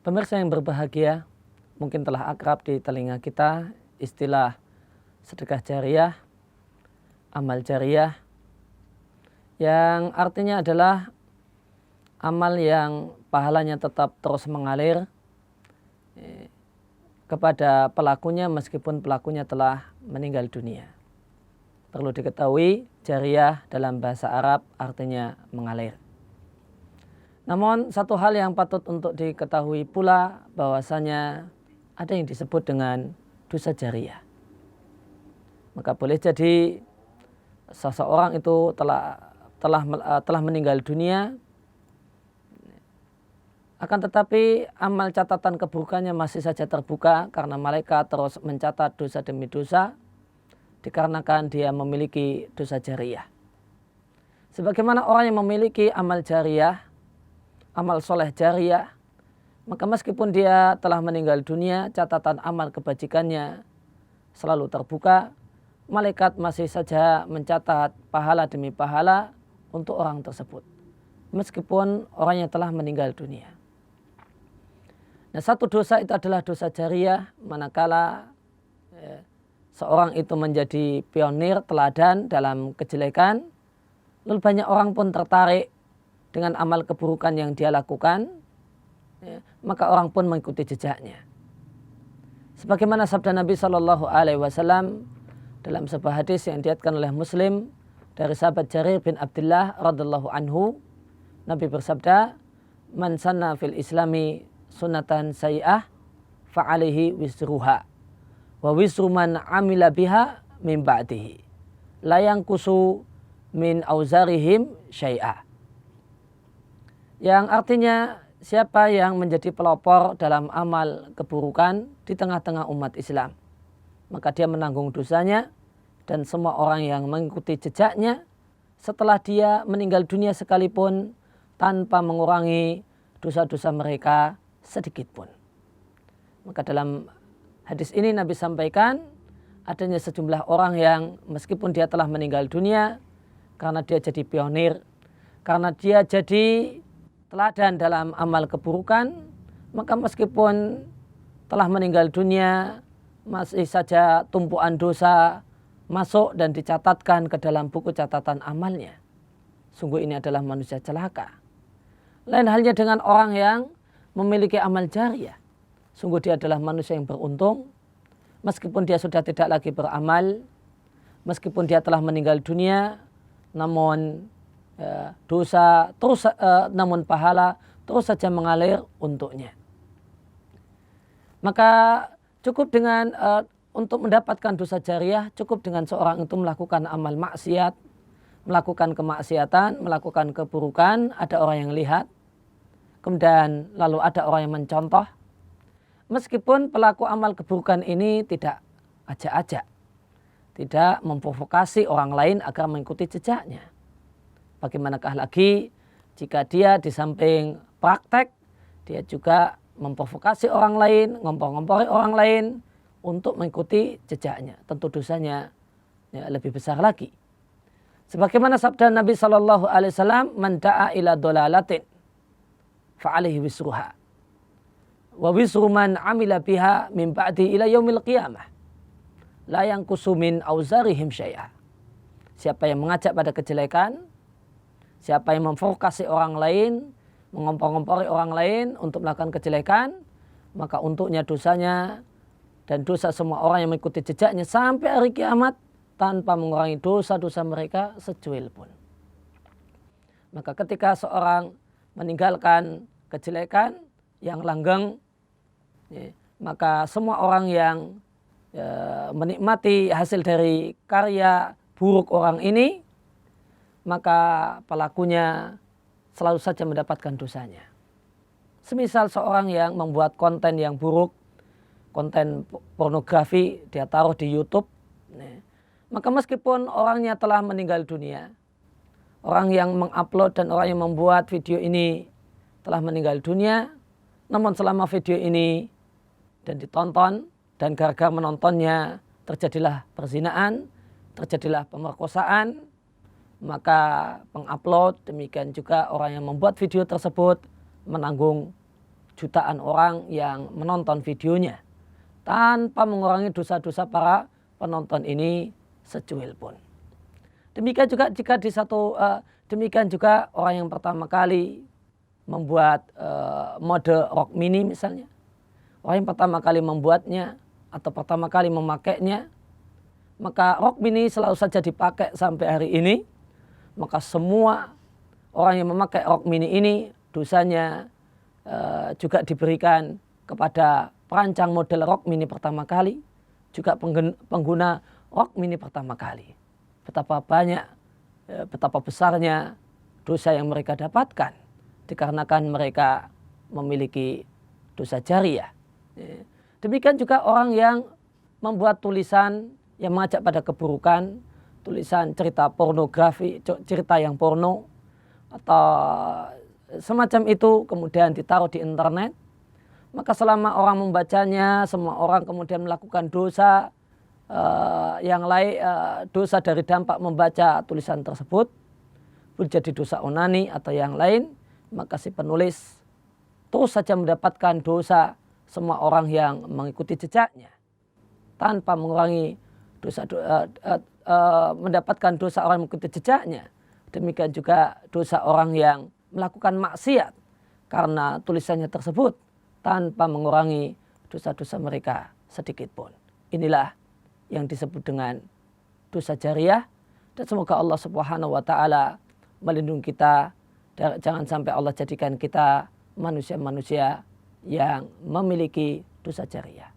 Pemirsa yang berbahagia, mungkin telah akrab di telinga kita istilah sedekah jariyah, amal jariyah, yang artinya adalah amal yang pahalanya tetap terus mengalir kepada pelakunya meskipun pelakunya telah meninggal dunia. Perlu diketahui, jariyah dalam bahasa Arab artinya mengalir. Namun satu hal yang patut untuk diketahui pula bahwasanya ada yang disebut dengan dosa jariyah. Maka boleh jadi seseorang itu telah meninggal dunia, akan tetapi amal catatan keburukannya masih saja terbuka karena malaikat terus mencatat dosa demi dosa dikarenakan dia memiliki dosa jariyah. Sebagaimana orang yang memiliki amal jariyah, amal soleh jariyah, maka meskipun dia telah meninggal dunia, catatan amal kebajikannya selalu terbuka. Malaikat masih saja mencatat pahala demi pahala untuk orang tersebut, meskipun orangnya telah meninggal dunia. Nah, satu dosa itu adalah dosa jariyah, manakala seorang itu menjadi pionir, teladan dalam kejelekan, lalu banyak orang pun tertarik dengan amal keburukan yang dia lakukan, maka orang pun mengikuti jejaknya. Sebagaimana sabda Nabi SAW dalam sebuah hadis yang diriwayatkan oleh Muslim dari sahabat Jarir bin Abdullah radhiyallahu anhu, Nabi bersabda, "Man sanna fil Islami sunnatan sayyi'ah fa alaihi wisruha wa wisru man amila biha min ba'dihi la yanqusu min auzarihim syai'a." Yang artinya, siapa yang menjadi pelopor dalam amal keburukan di tengah-tengah umat Islam, maka dia menanggung dosanya, dan semua orang yang mengikuti jejaknya setelah dia meninggal dunia sekalipun tanpa mengurangi dosa-dosa mereka sedikit pun. Maka dalam hadis ini Nabi sampaikan adanya sejumlah orang yang meskipun dia telah meninggal dunia, karena dia jadi pionir, karena dia jadi teladan dalam amal keburukan, maka meskipun telah meninggal dunia masih saja tumpuan dosa masuk dan dicatatkan ke dalam buku catatan amalnya. Sungguh ini adalah manusia celaka. Lain halnya dengan orang yang memiliki amal jariyah. Sungguh dia adalah manusia yang beruntung, meskipun dia sudah tidak lagi beramal, meskipun dia telah meninggal dunia, namun dosa terus, namun pahala terus saja mengalir untuknya. Maka cukup dengan untuk mendapatkan dosa jariyah, cukup dengan seorang itu melakukan amal maksiat, melakukan kemaksiatan, melakukan keburukan, ada orang yang lihat, kemudian lalu ada orang yang mencontoh. Meskipun pelaku amal keburukan ini tidak ajak-ajak, tidak memprovokasi orang lain agar mengikuti jejaknya. Bagaimanakah lagi jika dia di samping praktek, dia juga memprovokasi orang lain, ngompor-ngompori orang lain untuk mengikuti jejaknya. Tentu dosanya lebih besar lagi. Sebagaimana sabda Nabi SAW, "Man da'a ila dolalatin fa'alihi wisruha wa wisru man amila biha min ba'di ila yaumil qiyamah la yanqusu min auzarihim syai'a." Siapa yang mengajak pada kejelekan, siapa yang memprovokasi orang lain, mengompor-ngompori orang lain untuk melakukan kejelekan, maka untuknya dosanya dan dosa semua orang yang mengikuti jejaknya sampai hari kiamat tanpa mengurangi dosa-dosa mereka secuil pun. Maka ketika seorang meninggalkan kejelekan yang langgeng, maka semua orang yang menikmati hasil dari karya buruk orang ini, maka pelakunya selalu saja mendapatkan dosanya. Semisal seorang yang membuat konten yang buruk, konten pornografi, dia taruh di YouTube, maka meskipun orangnya telah meninggal dunia, orang yang mengupload dan orang yang membuat video ini telah meninggal dunia, namun selama video ini dan ditonton, dan gara-gara menontonnya terjadilah perzinaan, terjadilah pemerkosaan, maka pengupload demikian juga orang yang membuat video tersebut menanggung jutaan orang yang menonton videonya tanpa mengurangi dosa-dosa para penonton ini secuil pun. Demikian juga jika demikian juga orang yang pertama kali membuat mode rok mini misalnya. Orang yang pertama kali membuatnya atau pertama kali memakainya, maka rok mini selalu saja dipakai sampai hari ini. Maka semua orang yang memakai rok mini ini dosanya juga diberikan kepada perancang model rok mini pertama kali, juga pengguna rok mini pertama kali. Betapa banyak, betapa besarnya dosa yang mereka dapatkan dikarenakan mereka memiliki dosa jariah. Demikian juga orang yang membuat tulisan yang mengajak pada keburukan, tulisan cerita pornografi, cerita yang porno atau semacam itu kemudian ditaruh di internet. Maka selama orang membacanya, semua orang kemudian melakukan dosa yang lain, dosa dari dampak membaca tulisan tersebut, menjadi dosa onani atau yang lain, maka si penulis terus saja mendapatkan dosa semua orang yang mengikuti jejaknya tanpa mengurangi mendapatkan dosa orang yang mengikuti jejaknya. Demikian juga dosa orang yang melakukan maksiat karena tulisannya tersebut tanpa mengurangi dosa-dosa mereka sedikit pun. Inilah yang disebut dengan dosa jariah, dan semoga Allah Subhanahu wa taala melindungi kita dan jangan sampai Allah jadikan kita manusia-manusia yang memiliki dosa jariah.